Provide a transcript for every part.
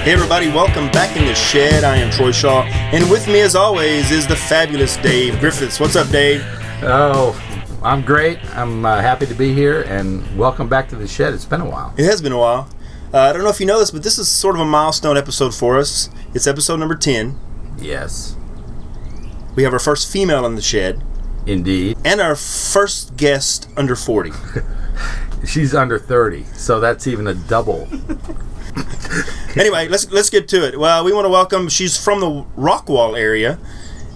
Hey everybody, welcome back in the shed. I am Troy Shaw, and with me as always is the fabulous Dave Griffiths. What's up, Dave? Oh, I'm great. I'm happy to be here, and welcome back to the shed. It's been a while. It has been a while. I don't know if you know this, but this is sort of a milestone episode for us. It's episode number 10. Yes. We have our first female in the shed. Indeed. And our first guest under 40. She's under 30, so that's even a double. Anyway, let's get to it. Well, we want to welcome, she's from the Rockwall area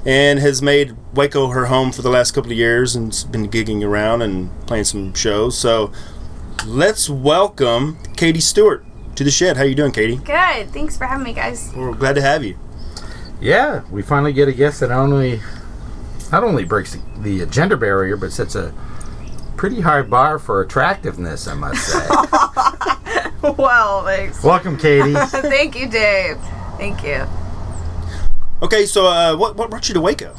and has made Waco her home for the last couple of years and's been gigging around and playing some shows. So let's welcome Katie Stewart to the shed. How you doing, Katie? Good. Thanks for having me, guys. We're glad to have you. Yeah, we finally get a guest that not only breaks the gender barrier, but sets a pretty high bar for attractiveness, I must say. Well, thanks. Welcome, Katie. Thank you, Dave. Thank you. Okay, so what brought you to Waco?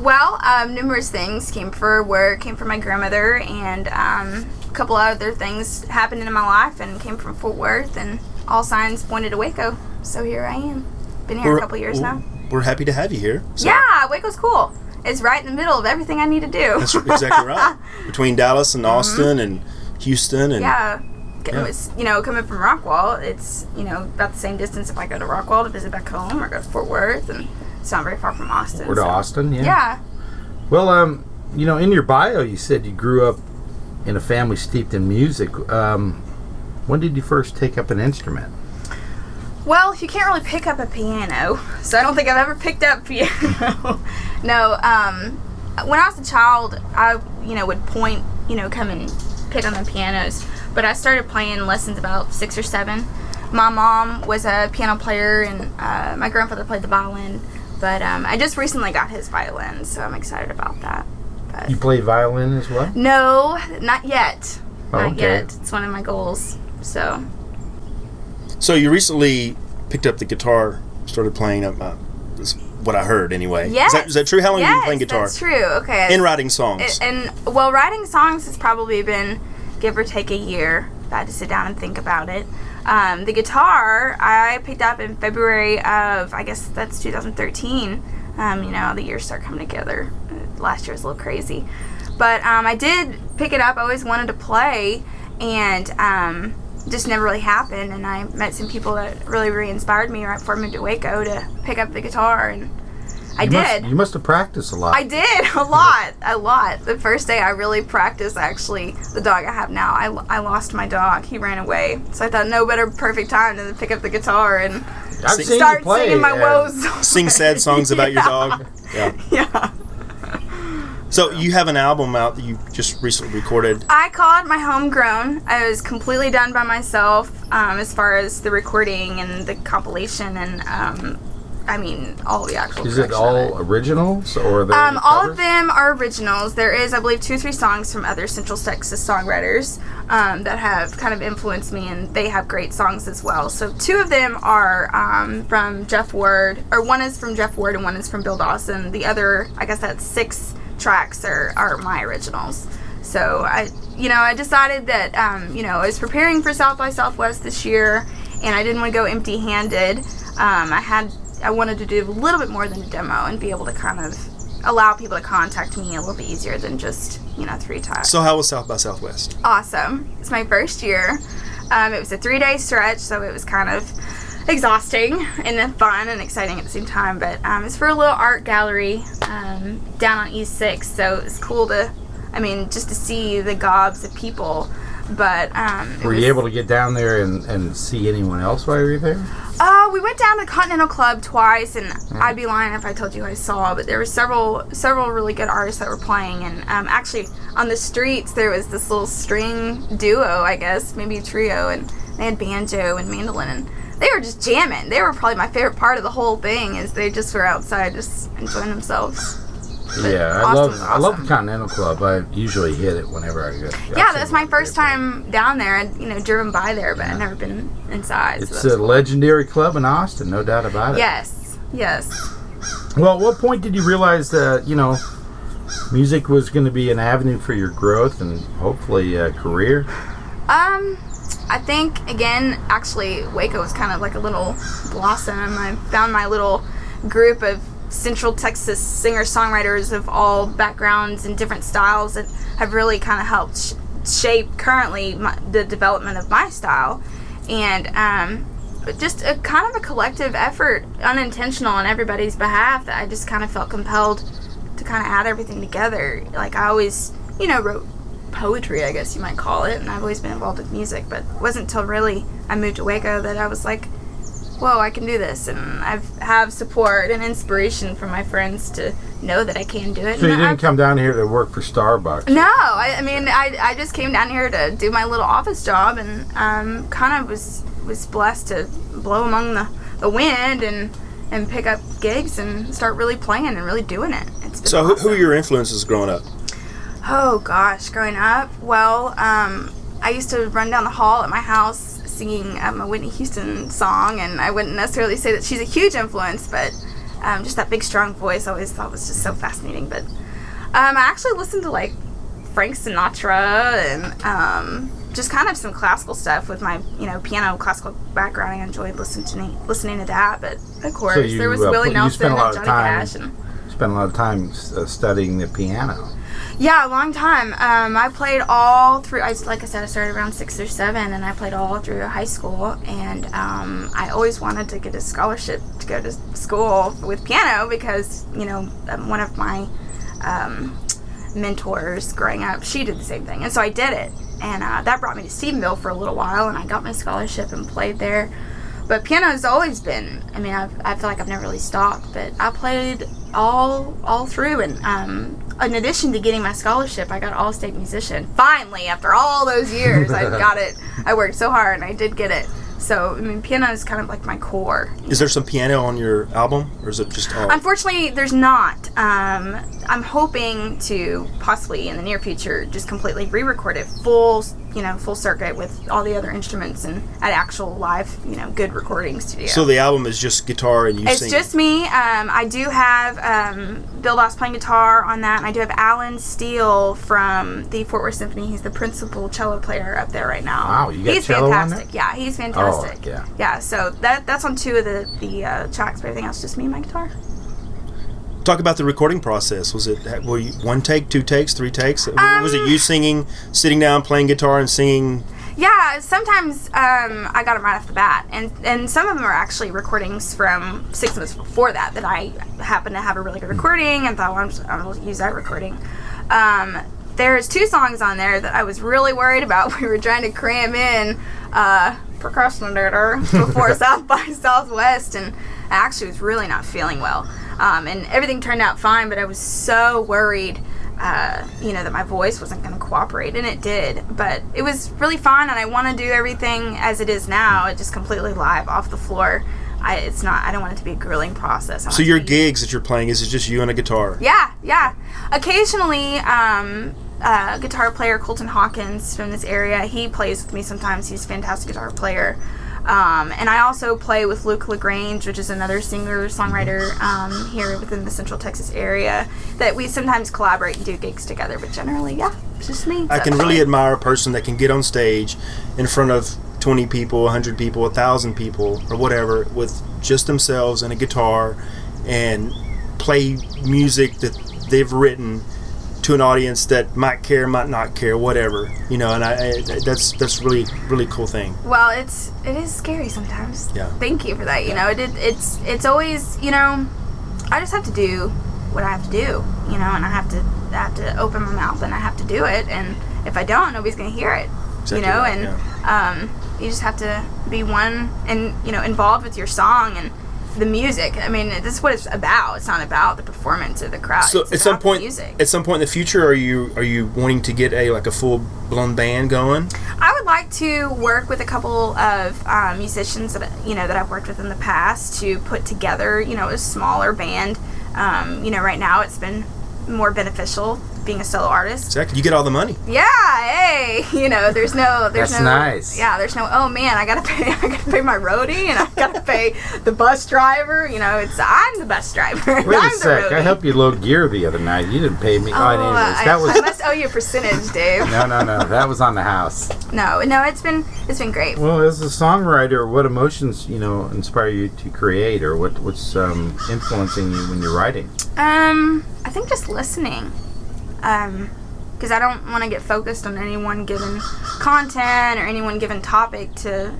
Well, numerous things. Came for work, came for my grandmother, and a couple other things happened in my life, and came from Fort Worth, and all signs pointed to Waco. So here I am. Been here a couple years now. We're happy to have you here. So. Yeah, Waco's cool. It's right in the middle of everything I need to do. That's exactly right. Between Dallas and Austin and Houston. And yeah. It's, coming from Rockwall, it's, about the same distance if I go to Rockwall to visit back home or go to Fort Worth, and it's not very far from Austin. Or to Austin, yeah. Yeah. Well, in your bio you said you grew up in a family steeped in music. When did you first take up an instrument? Well, you can't really pick up a piano, so I don't think I've ever picked up piano. No, when I was a child, I, would point, come and pick on the pianos. But I started playing lessons about 6 or 7. My mom was a piano player, and my grandfather played the violin. But I just recently got his violin, so I'm excited about that. But you play violin as well? No, not yet. Oh, not okay. yet. It's one of my goals. So you recently picked up the guitar, started playing. Is what I heard anyway. Yes. Is that true? How long have you been playing guitar? That's true. Okay. And writing songs. Writing songs has probably been give or take a year. If I had to sit down and think about it. The guitar I picked up in February of, I guess that's 2013. The years start coming together. Last year was a little crazy. But I did pick it up. I always wanted to play, and just never really happened. And I met some people that really re-inspired me right before I moved to Waco to pick up the guitar, and you must have practiced a lot. I did, a lot. The first day I really practiced, actually, the dog I have now. I lost my dog. He ran away. So I thought no better perfect time than to pick up the guitar and start singing my woes. Sing sad songs about your dog. Yeah. So you have an album out that you just recently recorded. I call it my homegrown. I was completely done by myself as far as the recording and the compilation and all the actual. Is it all originals or are there any all covers? of them are originals. There is, I believe, 2 or 3 songs from other Central Texas songwriters that have kind of influenced me, and they have great songs as well. So 2 of them are from Jeff Ward, or one is from Jeff Ward and one is from Bill Dawson. The other, I guess that's 6 tracks are my originals. So I decided that I was preparing for South by Southwest this year, and I didn't want to go empty-handed. I wanted to do a little bit more than a demo and be able to kind of allow people to contact me a little bit easier than just 3 times. So how was South by Southwest? Awesome. It's my first year. It was a 3-day stretch, so it was kind of exhausting and then fun and exciting at the same time. But it's for a little art gallery down on East 6, so it's cool to, just to see the gobs of people. But were you able to get down there and see anyone else while you were there? We went down to the Continental Club twice, and I'd be lying if I told you I saw, but there were several really good artists that were playing, and actually on the streets there was this little string duo, I guess, maybe a trio, and they had banjo and mandolin, and they were just jamming. They were probably my favorite part of the whole thing, is they just were outside just enjoying themselves. But yeah, I love the Continental Club. I usually hit it whenever I go. Yeah, that's my first time down there. I'd driven by there, but I've never been inside. It's a legendary club in Austin, no doubt about it. Yes. Well, at what point did you realize that music was going to be an avenue for your growth and hopefully a career? I think, again, actually, Waco was kind of like a little blossom. I found my little group of Central Texas singer-songwriters of all backgrounds and different styles that have really kind of helped shape currently the development of my style. And just a kind of a collective effort, unintentional on everybody's behalf, that I just kind of felt compelled to kind of add everything together. Like, I always, wrote poetry, I guess you might call it, and I've always been involved with music, but it wasn't until really I moved to Waco that I was like, whoa, I can do this, and I have support and inspiration from my friends to know that I can do it. So you didn't come down here to work for Starbucks? No, I just came down here to do my little office job, and kind of was blessed to blow among the wind and pick up gigs and start really playing and really doing it. It's been awesome. Who are your influences growing up? Oh gosh, growing up, well, I used to run down the hall at my house singing a Whitney Houston song, and I wouldn't necessarily say that she's a huge influence, but just that big strong voice I always thought was just so fascinating. But I actually listened to like Frank Sinatra and just kind of some classical stuff with my piano classical background. I enjoyed listening to that, but of course so you, there was Willie Nelson and Johnny Cash. Spent a lot of time studying the piano. Yeah, a long time. I played all through, like I said, I started around 6 or 7, and I played all through high school, and I always wanted to get a scholarship to go to school with piano because, one of my mentors growing up, she did the same thing, and so I did it, and that brought me to Stephenville for a little while, and I got my scholarship and played there. But piano has always been, I feel like I've never really stopped, but I played all through, and in addition to getting my scholarship, I got All-State Musician. Finally, after all those years, I got it. I worked so hard, and I did get it. So, piano is kind of like my core. Is there some piano on your album, or is it just all? Unfortunately, there's not. I'm hoping to possibly in the near future just completely re-record it full circuit with all the other instruments and at actual live, good recording studio. So the album is just guitar and you sing? It's just me. I do have Bill Doss playing guitar on that, and I do have Alan Steele from the Fort Worth Symphony. He's the principal cello player up there right now. Wow, you got he's cello fantastic. on there? Yeah, he's fantastic. Oh, yeah. Yeah, so that's on 2 of the tracks, but everything else just me and my guitar. Talk about the recording process. Was it 1 take, 2 takes, 3 takes? Was it you singing, sitting down, playing guitar and singing? Yeah, sometimes I got them right off the bat, and some of them are actually recordings from 6 months before that I happened to have a really good recording and thought, well, I'm going to use that recording. There's 2 songs on there that I was really worried about. We were trying to cram in Procrastinator before South by Southwest, and I actually was really not feeling well. And everything turned out fine, but I was so worried, that my voice wasn't going to cooperate, and it did. But it was really fun, and I want to do everything as it is now, just completely live, off the floor. I don't want it to be a grueling process. So your gigs that you're playing, is it just you and a guitar? Yeah. Occasionally, guitar player Colton Hawkins from this area, he plays with me sometimes. He's a fantastic guitar player. And I also play with Luke LaGrange, which is another singer-songwriter here within the Central Texas area, that we sometimes collaborate and do gigs together, but generally, yeah, it's just me. I can really admire a person that can get on stage in front of 20 people, 100 people, 1,000 people, or whatever, with just themselves and a guitar, and play music that they've written to an audience that might care, might not care, whatever, and that's really cool thing. Well, it is scary sometimes. Yeah. Thank you for that. It's always, I just have to do what I have to do, and I have to open my mouth and I have to do it, and if I don't, nobody's gonna hear it. Exactly right, yeah. You just have to be one and involved with your song and the music. This is what it's about. It's not about the performance or the crowd. So it's at some point in the future, are you wanting to get a full blown band going? I would like to work with a couple of musicians that I've worked with in the past to put together a smaller band. Right now it's been more beneficial being a solo artist. Exactly. You get all the money. Yeah, hey, there's That's no nice. Yeah, there's no, oh man, I gotta pay my roadie, and I gotta pay the bus driver. I'm the bus driver. Wait I'm a sec. the I roadie. helped you load gear the other night. You didn't pay me. Anyways, that was. I must owe you a percentage, Dave. No. That was on the house. No, it's been great. Well, as a songwriter, what emotions inspire you to create, or what's influencing you when you're writing? I think just listening. Because I don't want to get focused on any one given content or any one given topic to,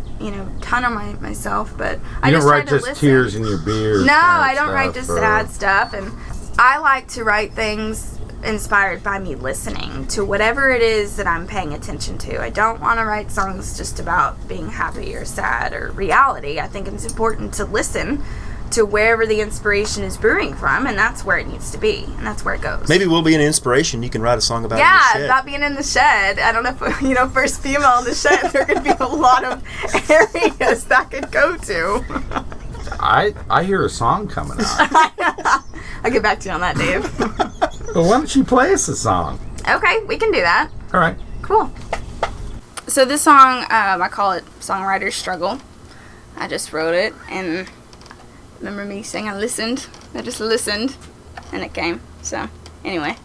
ton on myself. But I You just don't try write to just listen. tears in your beer. No, I don't write just sad stuff. And I like to write things inspired by me listening to whatever it is that I'm paying attention to. I don't want to write songs just about being happy or sad or reality. I think it's important to listen to wherever the inspiration is brewing from, and that's where it needs to be, and that's where it goes. Maybe we'll be an inspiration. You can write a song about Yeah, in the shed. about being in the shed. I don't know if, first female in the shed, there could be a lot of areas that could go to. I hear a song coming out. I'll get back to you on that, Dave. Well, why don't you play us a song? Okay, we can do that. All right. Cool. So this song, I call it Songwriter's Struggle. I just wrote it, and remember me saying I just listened, and it came. So, anyway.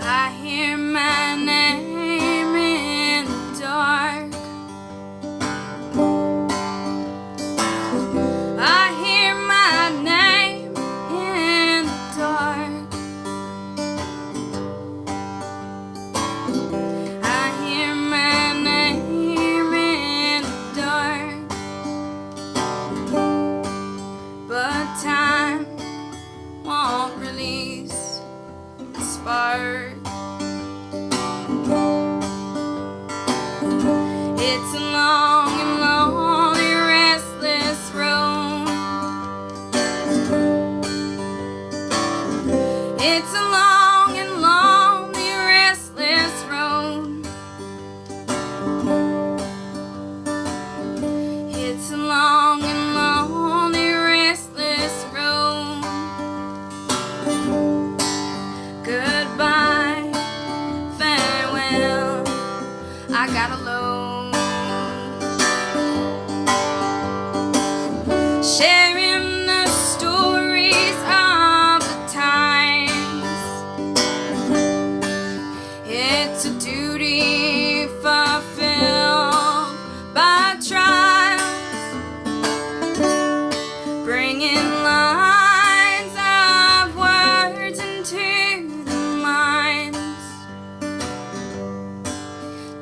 I hear my name in the dark. I hear my name in the dark. I hear my name in the dark. But time won't release the spark. It's a long and lonely, restless road. It's a long and lonely, restless road. It's a long and lonely, restless road. Goodbye, farewell, I gotta load. Sharing the stories of the times. It's a duty fulfilled by trials, bringing lines of words into the minds.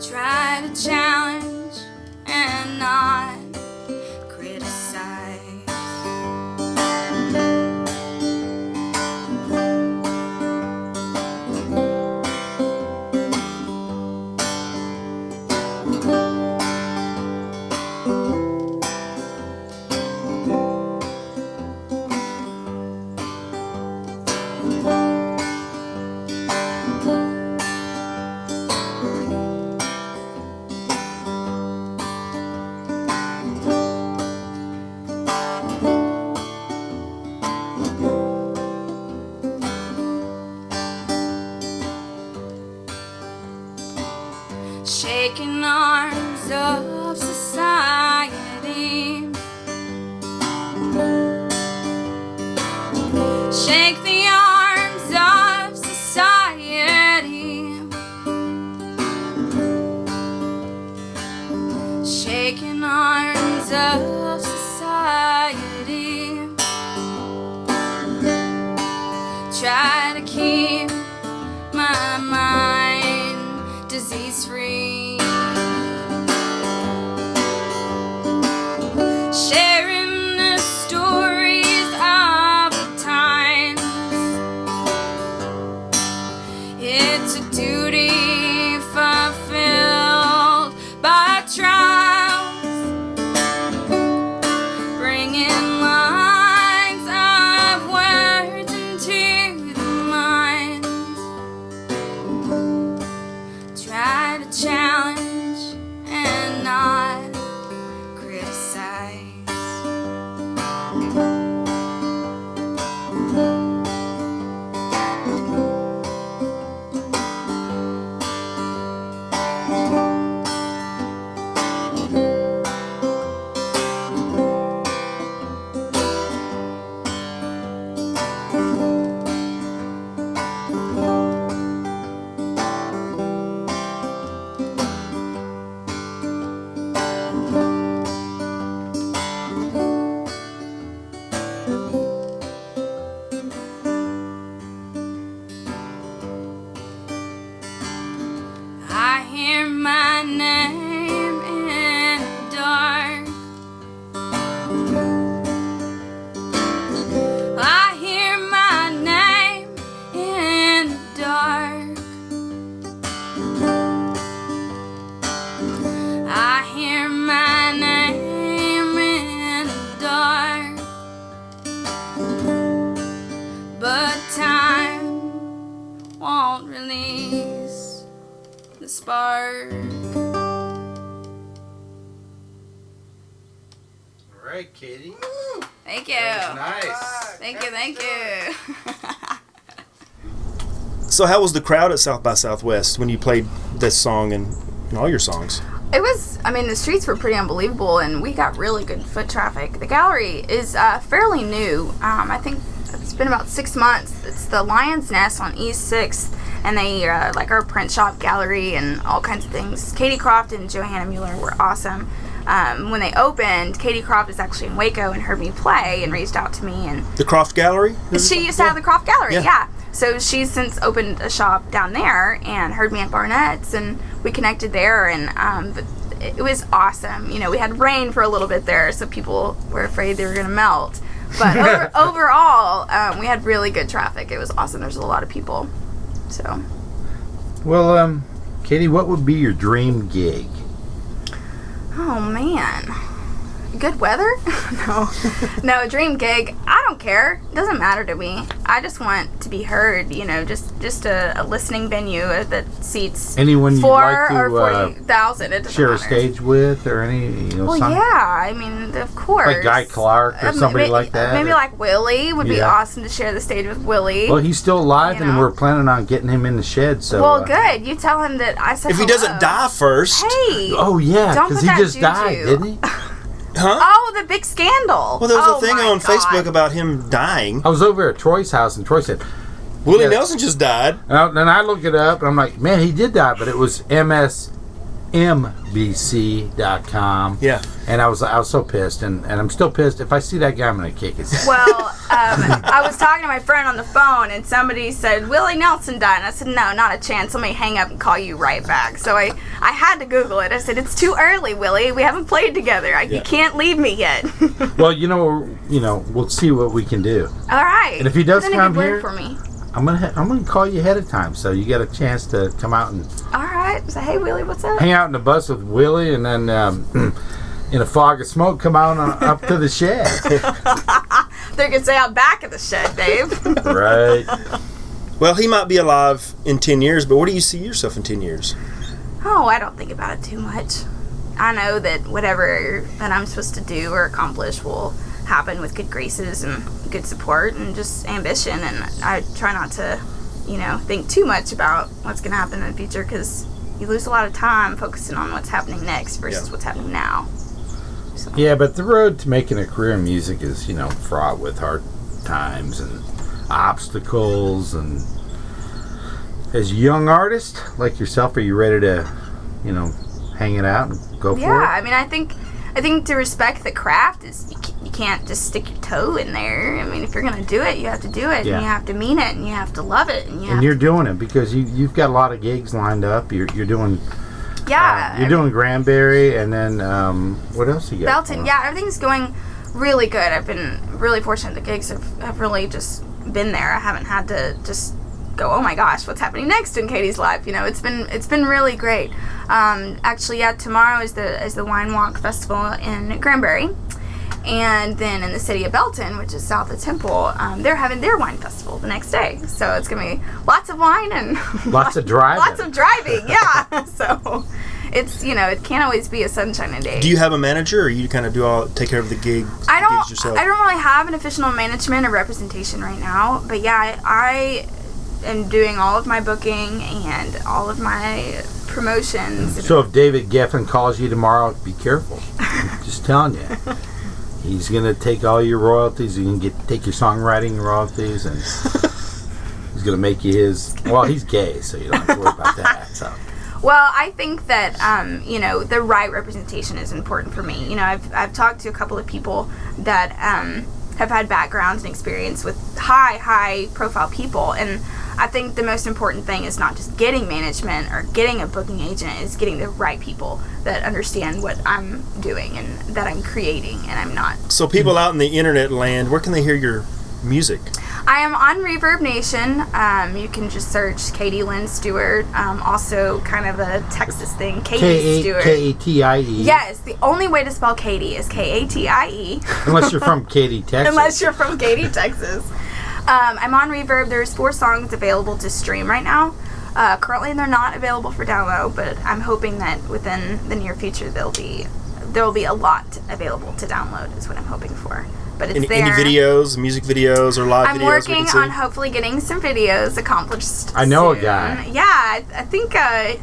Try to challenge and not criticize. Shaking arms of society. Shake the arms of society. Shaking arms of society. Try to keep my mind disease free. Try to challenge and not criticize. I hear my name in the dark. I hear my name in the dark. I hear my name in the dark. But time won't release the spark. All right, Katie. Thank you. That was nice. Thank you. So how was the crowd at South by Southwest when you played this song and all your songs? It was, I mean, the streets were pretty unbelievable, and we got really good foot traffic. The gallery is fairly new. I think it's been about 6 months. It's the Lion's Nest on East 6th, and they like our print shop gallery and all kinds of things. Katie Croft and Johanna Mueller were awesome. When they opened, Katie Croft is actually in Waco and heard me play and reached out to me. And The Croft Gallery? she used to have the Croft Gallery, yeah. So she's since opened a shop down there and heard me at Barnett's, and we connected there, and it was awesome. You know, we had rain for a little bit there, so people were afraid they were going to melt. But overall, we had really good traffic. It was awesome. There's a lot of people. So. Well, Katie, what would be your dream gig? Oh, man. Good weather? No, dream gig. I don't care. It doesn't matter to me. I just want to be heard, you know, just a listening venue that seats Anyone you'd 4 like to or 40,000. It doesn't share a matter. stage with, or any, Well, yeah. I mean, of course. like Guy Clark or somebody like that? Maybe or- like Willie would be Yeah. awesome to share the stage with Willie. Well, he's still alive, You and know. we're planning on getting him in the shed. So, well, good. You tell him that I said If he hello. doesn't die first. Hey. Oh yeah, Don't because put he that just juju. died, didn't he? Huh? Oh, the big scandal. Well, there was Oh, a thing my on God. Facebook about him dying. I was over at Troy's house, and Troy said, Willie Yeah. Nelson just died. and I looked it up, and I'm like, man, he did die, but it was MSNBC.com. Yeah. And I was so pissed, and I'm still pissed. If I see that guy, I'm gonna kick his ass. Well, I was talking to my friend on the phone, and somebody said, Willie Nelson died. And I said, no, not a chance. Let me hang up and call you right back. So I had to Google it. I said, it's too early, Willie. We haven't played together. You can't leave me yet. Well, we'll see what we can do. All right. And if he does Put in a come good word here- for me. I'm gonna call you ahead of time, so you got a chance to come out and All right. Say, hey, Willie, what's up? hang out in the bus with Willie, and then in a fog of smoke, come out up to the shed. They could say out back of the shed, Dave. Right. Well, he might be alive in 10 years, but where do you see yourself in 10 years? Oh, I don't think about it too much. I know that whatever that I'm supposed to do or accomplish will happen with good graces and good support and just ambition, and I try not to, think too much about what's going to happen in the future, because you lose a lot of time focusing on what's happening next versus what's happening now. So. Yeah, but the road to making a career in music is, fraught with hard times and obstacles. And as a young artist like yourself, are you ready to, hang it out and go for it? Yeah, I mean, I think to respect the craft is you can't just stick your toe in there. I mean, if you're gonna do it, you have to do it, Yeah. and you have to mean it, and you have to love it, and And you're doing it because you've got a lot of gigs lined up. You're doing doing Granbury, and then what else you got? Belton. going on? Yeah, everything's going really good. I've been really fortunate. The gigs have really just been there. I haven't had to just go, oh my gosh, what's happening next in Katie's life? It's been really great. Actually, tomorrow is the Wine Walk Festival in Granbury, And then in the city of Belton, which is south of Temple, they're having their wine festival the next day. So it's going to be lots of wine and lots of driving. Lots of driving, yeah. So it's, it can't always be a sunshiny day. Do you have a manager, or you kind of take care of the gigs yourself? I don't really have an official management or representation right now. But yeah, I am doing all of my booking and all of my promotions. So if David Geffen calls you tomorrow, be careful. I'm just telling you. He's going to take all your royalties. He can take your songwriting royalties, and he's going to make you his... Well, he's gay, so you don't have to worry about that. So. Well, I think that, the right representation is important for me. I've talked to a couple of people that have had backgrounds and experience with high profile people, and I think the most important thing is not just getting management or getting a booking agent, is getting the right people that understand what I'm doing and that I'm creating and I'm not. So people out in the internet land, where can they hear your music? I am on Reverb Nation. You can just search Katie Lynn Stewart. Also kind of a Texas thing. Katie Stewart. Katie. Yes, the only way to spell Katie is Katie. Unless you're from Katy, Texas. Unless you're from Katy, Texas. I'm on Reverb. There's 4 songs available to stream right now. Currently, they're not available for download, but I'm hoping that within the near future there will be a lot available to download. Is what I'm hoping for. But it's there. Any videos, music videos, or live videos? I'm working on hopefully getting some videos accomplished. I know soon. a guy. Yeah, I think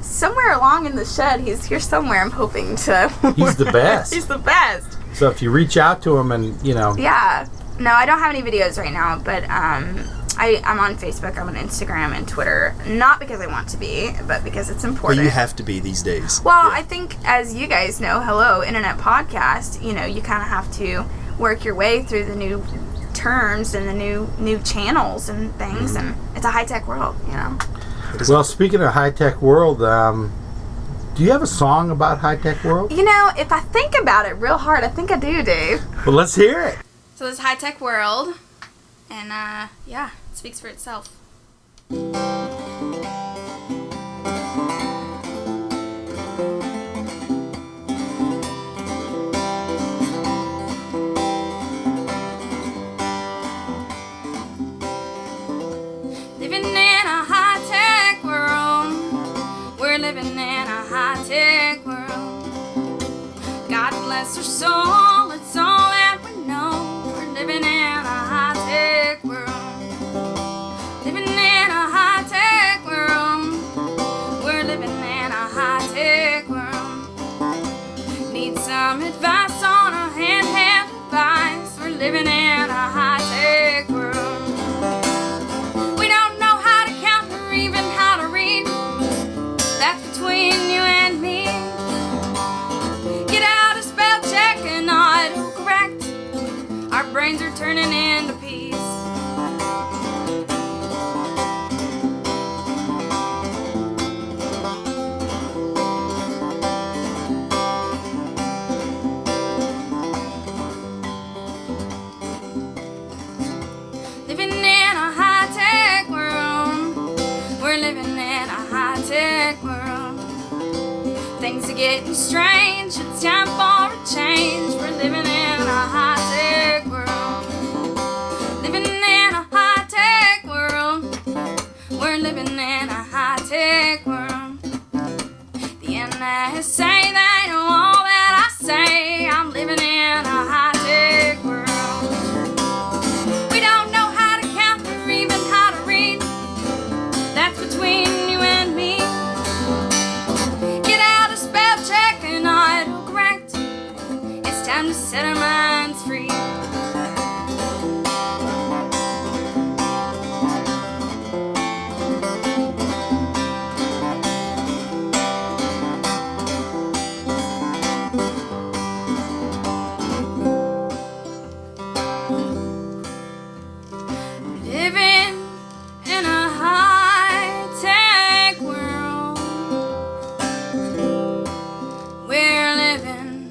somewhere along in the shed, he's here somewhere. I'm hoping to. He's the best. He's the best. So if you reach out to him and Yeah. No, I don't have any videos right now, but I'm on Facebook, I'm on Instagram and Twitter. Not because I want to be, but because it's important. Well, you have to be these days. Well, yeah. I think, as you guys know, hello, internet podcast, you kind of have to work your way through the new terms and the new channels and things, and it's a high-tech world, Well, speaking of high-tech world, do you have a song about high-tech world? If I think about it real hard, I think I do, Dave. Well, let's hear it. So this high-tech world, and it speaks for itself. Living in a high-tech world, we're living in a high-tech world. God bless our soul, it's all that we know. Living in a high-tech world. Living in a high-tech world. We're living in a high-tech world. Need some advice on a handheld device. We're living in a high-tech world. We don't know how to count or even how to read. That's between you and me. Get out a spell check and autocorrect. Our brains are turning into peace. Living in a high-tech world. We're living in a high-tech world. Things are getting strange. It's time for a change. We're living in a high-tech world. Living in a high-tech world. We're living in a high-tech world. The NSA, they know all that I say. I'm living in a high-tech world. We don't know how to count or even how to read. That's between you and me. Get out a spell check and autocorrect. It's time to set our minds free. Living in a high-tech world. We're living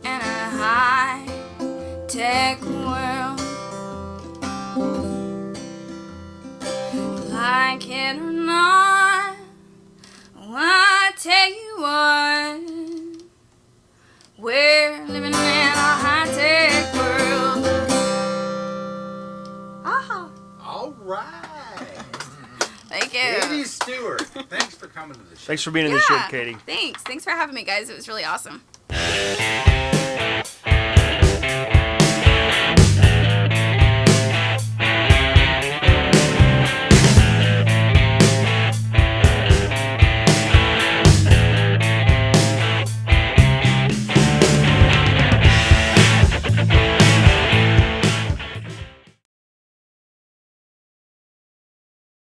in a high-tech world. Like it or not, I tell you what, we're living in a high-tech Stewart, thanks for coming to the show. Thanks for being in the show, Katie. Thanks for having me, guys. It was really awesome.